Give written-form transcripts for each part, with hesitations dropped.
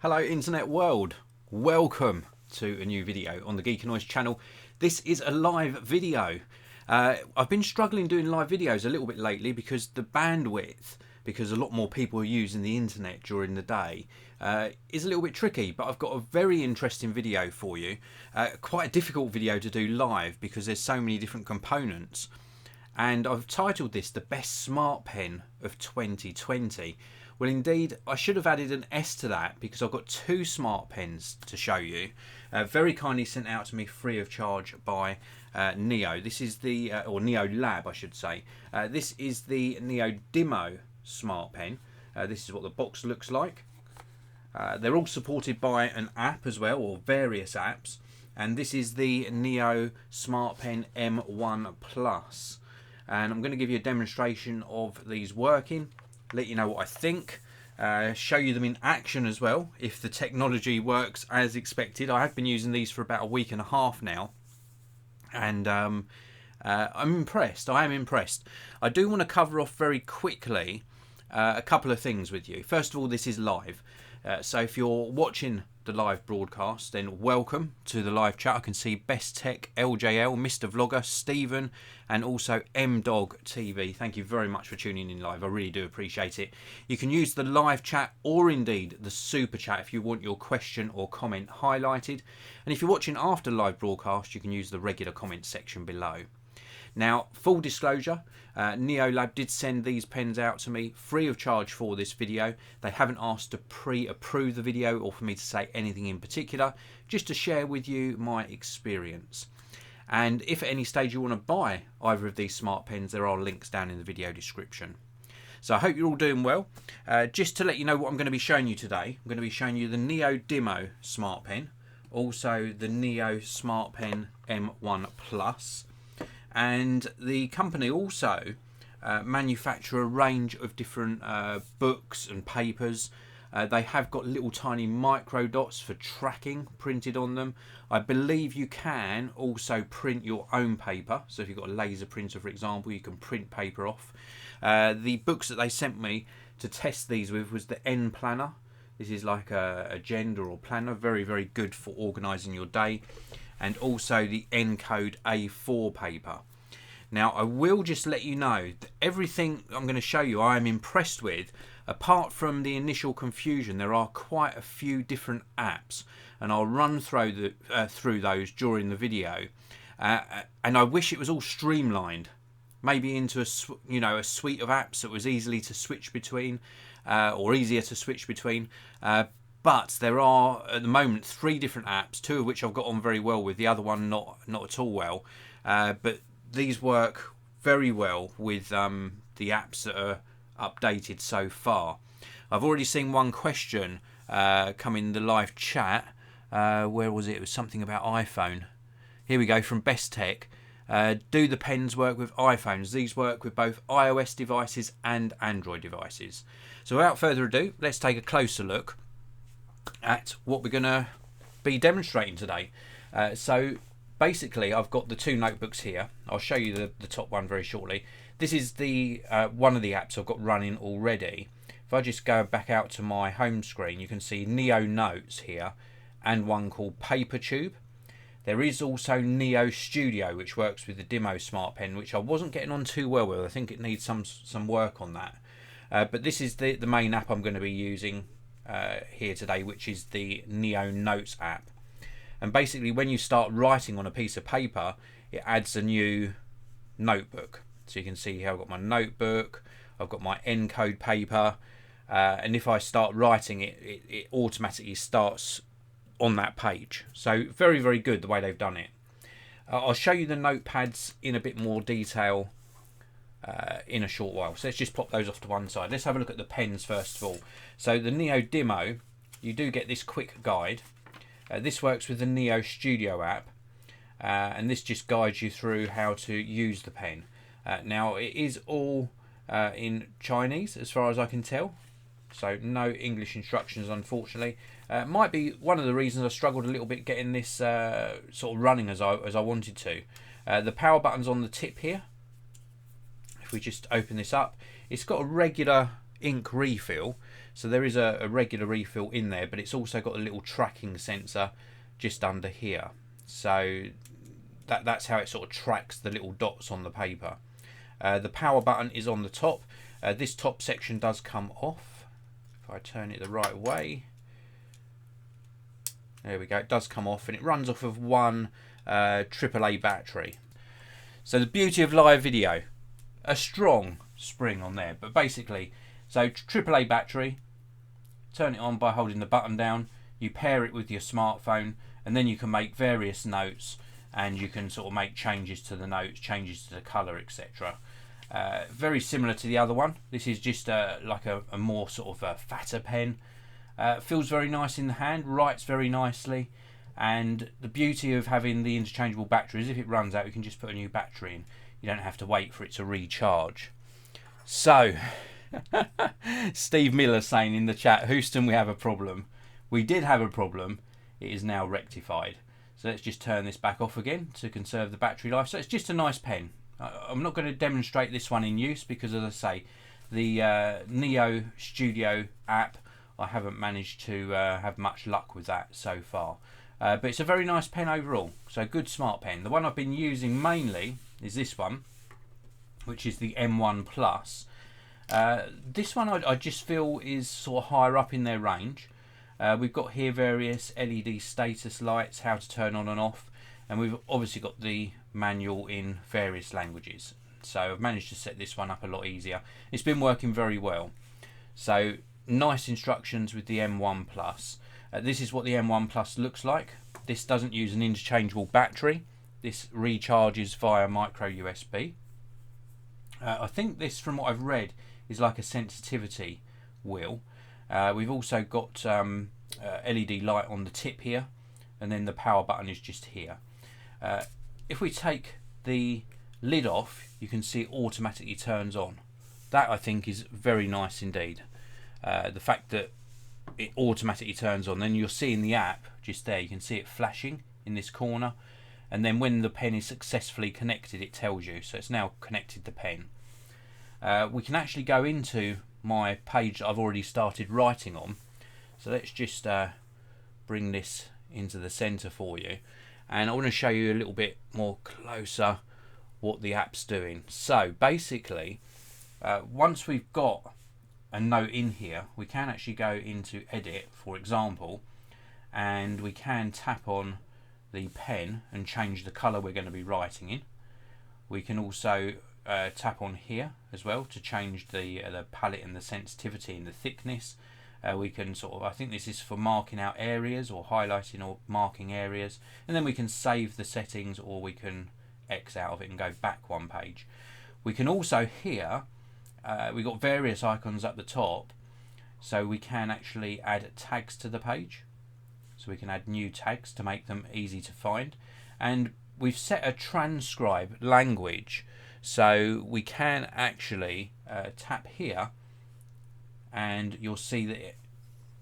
Hello internet world, welcome to a new video on the Geekanoids channel. This is a live video. I've been struggling doing live videos a little bit lately because the bandwidth, because a lot more people are using the internet during the day, is a little bit tricky, but I've got a very interesting video for you. Quite a difficult video to do live because there's so many different components. And I've titled this the best smart pen of 2020. Well, indeed, I should have added an S to that because I've got two smart pens to show you. Very kindly sent out to me free of charge by Neo. This is the, or Neo Lab, I should say. This is the Neo Dimo smart pen. This is what the box looks like. They're all supported by an app as well, or various apps. And this is the Neo Smartpen M1 Plus. And I'm going to give you a demonstration of these working, let you know what I think, show you them in action as well, if the technology works as expected. I have been using these for about a week and a half now, and I'm impressed. I am impressed. I do want to cover off very quickly a couple of things with you. First of all, this is live. So if you're watching the live broadcast, then welcome to the live chat. I can see Best Tech, LJL, Mr. Vlogger, Stephen, and also MDog TV. Thank you very much for tuning in live. I really do appreciate it. You can use the live chat or indeed the super chat if you want your question or comment highlighted. And if you're watching after the live broadcast, you can use the regular comment section below. Now, full disclosure, Neo Lab did send these pens out to me free of charge for this video. They haven't asked to pre-approve the video or for me to say anything in particular, just to share with you my experience. And if at any stage you want to buy either of these smart pens, there are links down in the video description. So I hope you're all doing well. Just to let you know what I'm going to be showing you today, I'm going to be showing you the Neo Dimo smart pen, also the Neo Smartpen M1 Plus. And the company also manufacture a range of different books and papers. They have got little tiny micro dots for tracking printed on them. I believe you can also print your own paper. So if you've got a laser printer, for example, you can print paper off. The books that they sent me to test these with was the N Planner. This is like a agenda or planner, very, very good for organising your day. And also the Encode A4 paper. Now, I will just let you know that everything I'm going to show you I am impressed with. Apart from the initial confusion, there are quite a few different apps, and I'll run through those during the video. And I wish it was all streamlined, maybe into a suite of apps that was easily to switch between, or easier to switch between. But there are, at the moment, 3 different apps, 2 of which I've got on very well with, the other one not at all well. But these work very well with the apps that are updated so far. I've already seen one question come in the live chat. Where was it? It was something about iPhone. Here we go, from Best Tech. Do the pens work with iPhones? These work with both iOS devices and Android devices. So without further ado, let's take a closer look at what we're going to be demonstrating today. So basically I've got the 2 notebooks here. I'll show you the top one very shortly. This is the one of the apps I've got running already. If I just go back out to my home screen, you can see Neo Notes here and one called PaperTube. There is also Neo Studio, which works with the Dimo Smart Pen, which I wasn't getting on too well with. I think it needs some work on that. But this is the main app I'm going to be using here today, which is the Neo Notes app. And basically when you start writing on a piece of paper, it adds a new notebook. So you can see here I've got my notebook, I've got my Encode paper, and if I start writing it automatically starts on that page. So very, very good the way they've done it. I'll show you the notepads in a bit more detail in a short while. So let's just pop those off to one side. Let's have a look at the pens first of all. So the Neo Dimo, you do get this quick guide. This works with the Neo Studio app, and this just guides you through how to use the pen. Now it is all in Chinese as far as I can tell, so no English instructions unfortunately. Might be one of the reasons I struggled a little bit getting this sort of running as I wanted to. The power button's on the tip here. If we just open this up, it's got a regular ink refill. So there is a regular refill in there, but it's also got a little tracking sensor just under here. So that's how it sort of tracks the little dots on the paper. The power button is on the top. This top section does come off. If I turn it the right way, there we go, it does come off, and it runs off of one AAA battery. So the beauty of live video, a strong spring on there, but basically, so AAA battery, turn it on by holding the button down, you pair it with your smartphone, and then you can make various notes, and you can sort of make changes to the notes, changes to the colour, etc. Very similar to the other one. This is just like a more sort of a fatter pen. Feels very nice in the hand, writes very nicely, and the beauty of having the interchangeable battery is if it runs out, you can just put a new battery in. You don't have to wait for it to recharge. So, Steve Miller saying in the chat, Houston, we have a problem. We did have a problem. It is now rectified. So let's just turn this back off again to conserve the battery life. So it's just a nice pen. I'm not going to demonstrate this one in use because, as I say, the Neo Studio app, I haven't managed to have much luck with that so far. But it's a very nice pen overall. So good smart pen. The one I've been using mainly is this one, which is the M1 Plus. This one I just feel is sort of higher up in their range. We've got here various LED status lights, how to turn on and off, and we've obviously got the manual in various languages. So I've managed to set this one up a lot easier. It's been working very well. So nice instructions with the M1 Plus. This is what the M1 Plus looks like. This doesn't use an interchangeable battery. This recharges via micro USB. I think this, from what I've read, is like a sensitivity wheel. We've also got LED light on the tip here, and then the power button is just here. If we take the lid off, you can see it automatically turns on. That, I think, is very nice indeed. The fact that it automatically turns on, then you'll see in the app just there, you can see it flashing in this corner, and then when the pen is successfully connected, it tells you. So it's now connected the pen. We can actually go into my page that I've already started writing on. So let's just bring this into the center for you, and I want to show you a little bit more closer what the app's doing. So basically, once we've got a note in here, we can actually go into edit, for example, and we can tap on the pen and change the color we're going to be writing in. We can also tap on here as well to change the palette and the sensitivity and the thickness. We can sort of, I think this is for marking out areas or highlighting or marking areas, and then we can save the settings, or we can X out of it and go back one page. We can also here, we've got various icons at the top, so we can actually add tags to the page. So we can add new tags to make them easy to find, and we've set a transcribe language, so we can actually tap here, and you'll see that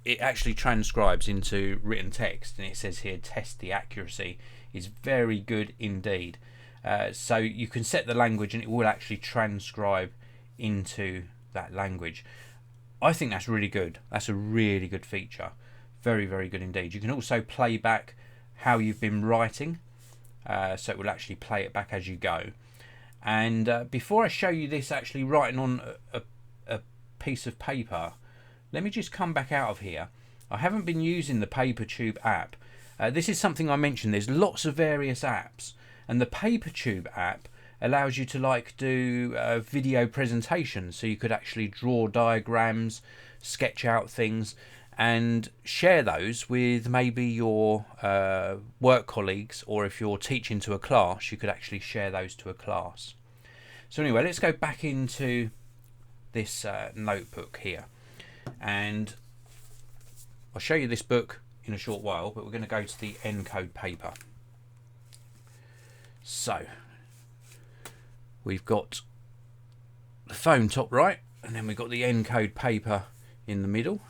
it actually transcribes into written text, and it says here test the accuracy. Is very good indeed. So you can set the language and it will actually transcribe into that language. I think that's really good. That's a really good feature. Very, very good indeed. You can also play back how you've been writing, so it will actually play it back as you go. And before I show you this actually writing on a piece of paper, let me just come back out of here. I haven't been using the PaperTube app. This is something I mentioned. There's lots of various apps, and the PaperTube app allows you to like do video presentations, so you could actually draw diagrams, sketch out things, and share those with maybe your work colleagues, or if you're teaching to a class, you could actually share those to a class. So anyway, let's go back into this notebook here, and I'll show you this book in a short while, but we're going to go to the Encode paper. So we've got the phone top right, and then we've got the Encode paper in the middle,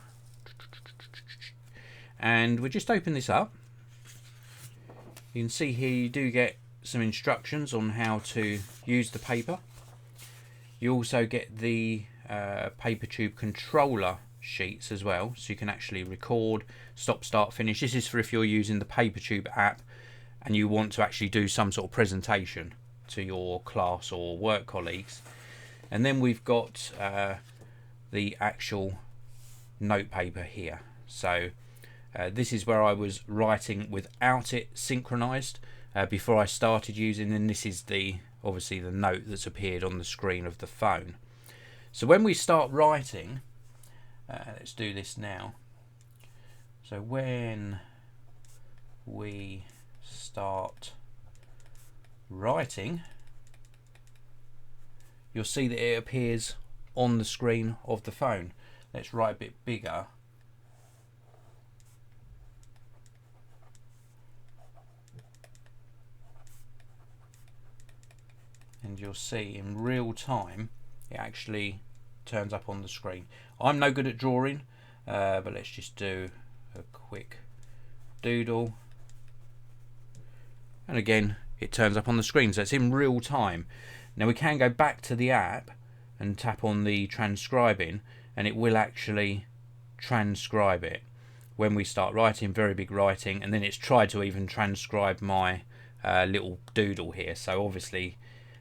and we just open this up. You can see here you do get some instructions on how to use the paper. You also get the paper tube controller sheets as well, so you can actually record, stop, start, finish. This is for if you're using the paper tube app and you want to actually do some sort of presentation to your class or work colleagues. And then we've got the actual note paper here. So this is where I was writing without it synchronized before I started using, and this is obviously the note that's appeared on the screen of the phone. So when we start writing, let's do this now. So when we start writing, you'll see that it appears on the screen of the phone. Let's write a bit bigger. And you'll see in real time it actually turns up on the screen. I'm no good at drawing, but let's just do a quick doodle. And again, it turns up on the screen, so it's in real time. Now we can go back to the app and tap on the transcribing, and it will actually transcribe it when we start writing, very big writing, and then it's tried to even transcribe my little doodle here. So obviously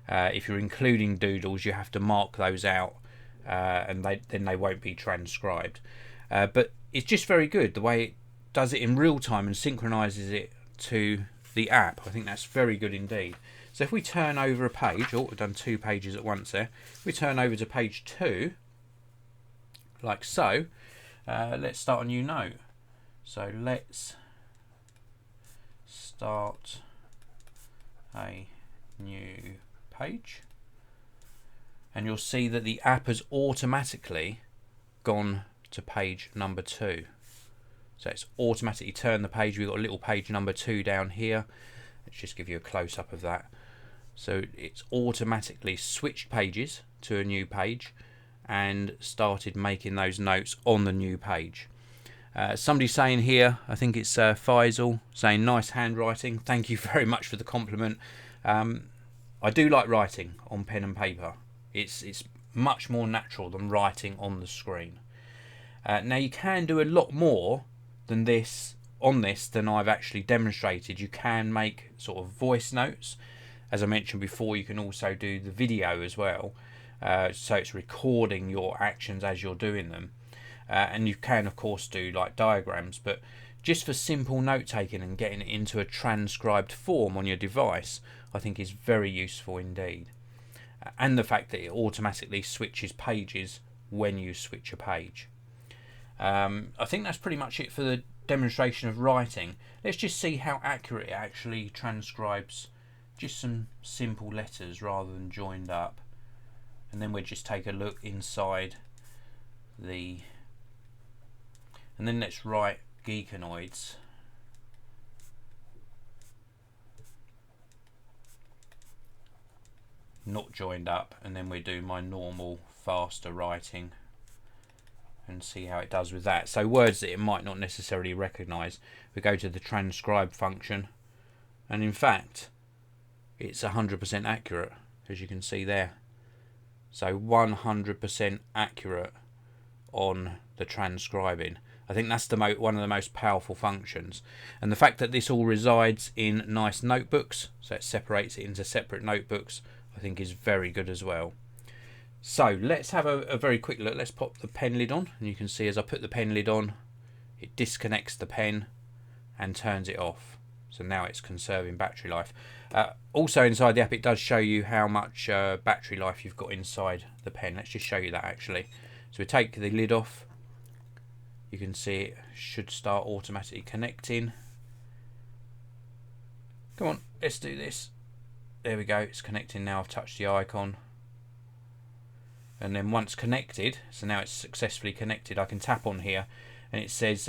if you're including doodles, you have to mark those out, and then they won't be transcribed. But it's just very good the way it does it in real time and synchronizes it to the app. I think that's very good indeed. So if we turn over a page, we've done 2 pages at once there. If we turn over to page 2, like so, let's start a new note. So let's start a new page, and you'll see that the app has automatically gone to page number 2. So it's automatically turned the page. We've got a little page number 2 down here. Let's just give you a close-up of that. So it's automatically switched pages to a new page and started making those notes on the new page. Somebody saying here, I think it's Faisal, saying nice handwriting. Thank you very much for the compliment. I do like writing on pen and paper. It's much more natural than writing on the screen. Now you can do a lot more than this on this than I've actually demonstrated. You can make sort of voice notes. As I mentioned before, you can also do the video as well. So it's recording your actions as you're doing them. And you can of course do like diagrams, but just for simple note taking and getting it into a transcribed form on your device, I think is very useful indeed. And the fact that it automatically switches pages when you switch a page. I think that's pretty much it for the demonstration of writing. Let's just see how accurate it actually transcribes just some simple letters rather than joined up. And then we'll just take a look inside the... And then let's write Geekanoids. Not joined up, and then we do my normal faster writing and see how it does with that. So words that it might not necessarily recognize, we go to the transcribe function, and in fact it's 100% accurate, as you can see there. So 100% accurate on the transcribing. I think that's one of the most powerful functions, and the fact that this all resides in nice notebooks, so it separates it into separate notebooks, I think is very good as well. So let's have a very quick look. Let's pop the pen lid on, and you can see as I put the pen lid on, it disconnects the pen and turns it off. So now it's conserving battery life. Also inside the app it does show you how much battery life you've got inside the pen. Let's just show you that actually. So we take the lid off, you can see it should start automatically connecting. Come on, let's do this. There we go, it's connecting now. I've touched the icon. And then once connected, so now it's successfully connected, I can tap on here and it says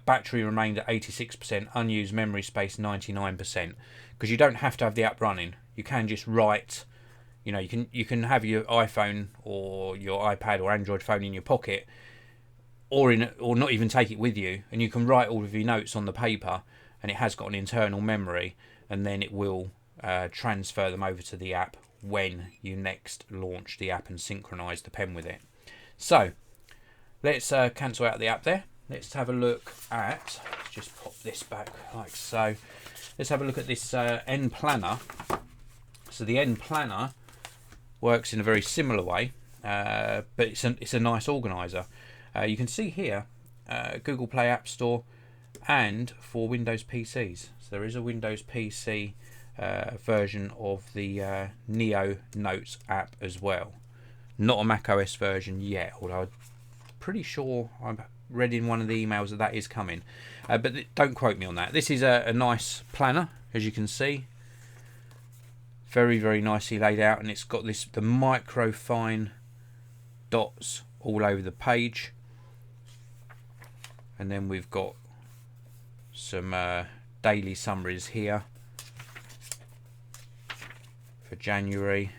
battery remained at 86%, unused memory space 99%. Because you don't have to have the app running. You can just write, you know, you can have your iPhone or your iPad or Android phone in your pocket, or not even take it with you, and you can write all of your notes on the paper, and it has got an internal memory, and then it will transfer them over to the app when you next launch the app and synchronize the pen with it. So let's cancel out the app there. Let's have a look at, let's just pop this back like so. Let's have a look at this N planner. So the N planner works in a very similar way, but it's a nice organizer. You can see here Google Play App Store and for Windows PCs. So there is a Windows PC version of the Neo Notes app as well. Not a Mac OS version yet, although I'm pretty sure I read in one of the emails that is coming. But don't quote me on that. This is a nice planner, as you can see. Very, very nicely laid out, and it's got the micro fine dots all over the page. And then we've got some daily summaries here for January.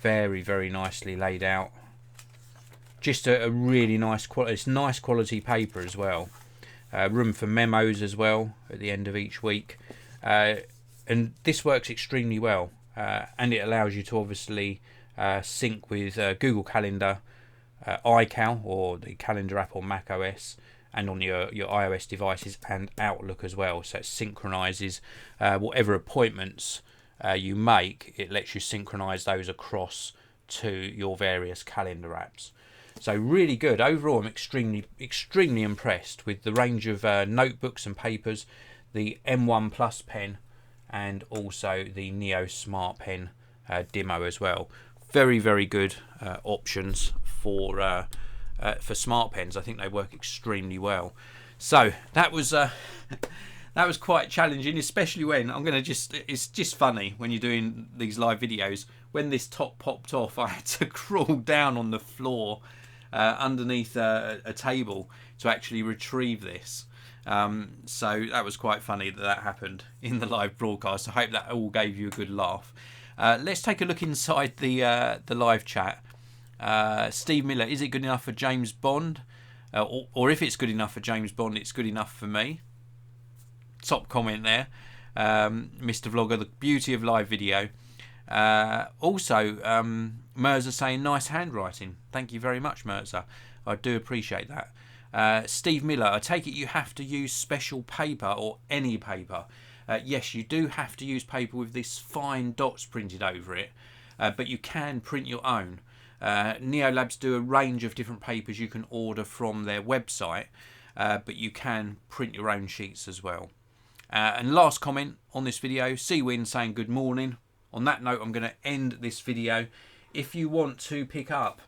Very, very nicely laid out. Just a really nice quality. It's nice quality paper as well. Room for memos as well at the end of each week. And this works extremely well, and it allows you to obviously sync with Google Calendar, iCal, or the calendar app on Mac OS, and on your iOS devices, and Outlook as well. So it synchronizes whatever appointments you make. It lets you synchronize those across to your various calendar apps. So really good. Overall, I'm extremely impressed with the range of notebooks and papers, the M1 Plus pen, and also the Neo Smartpen Dimo as well. Very, very good options for smart pens. I think they work extremely well. So that was quite challenging, especially when it's just funny when you're doing these live videos. When this top popped off, I had to crawl down on the floor underneath a table to actually retrieve this. So that was quite funny that happened in the live broadcast. I hope that all gave you a good laugh. Let's take a look inside the live chat. Steve Miller, is it good enough for James Bond? Or if it's good enough for James Bond, it's good enough for me. Top comment there. Mr. Vlogger, the beauty of live video. Also, Mirza saying nice handwriting. Thank you very much, Mirza. I do appreciate that. Steve Miller, I take it you have to use special paper or any paper. Yes, you do have to use paper with this fine dots printed over it, but you can print your own. Neolabs do a range of different papers you can order from their website, but you can print your own sheets as well. And last comment on this video, Seawin saying good morning. On that note, I'm going to end this video. If you want to pick up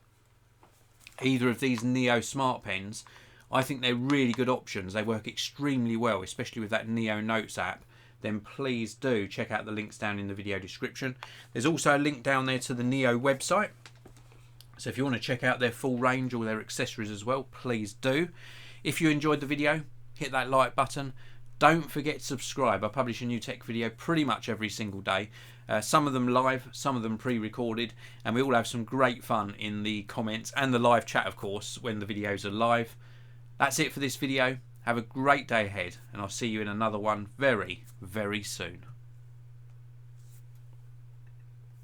either of these Neo Smart Pens, I think they're really good options. They work extremely well, especially with that Neo Notes app. Then please do check out the links down in the video description. There's also a link down there to the Neo website. So if you want to check out their full range or their accessories as well, please do. If you enjoyed the video, hit that like button. Don't forget to subscribe. I publish a new tech video pretty much every single day. Some of them live, some of them pre-recorded, and we all have some great fun in the comments and the live chat, of course, when the videos are live. That's it for this video. Have a great day ahead, and I'll see you in another one very, very soon.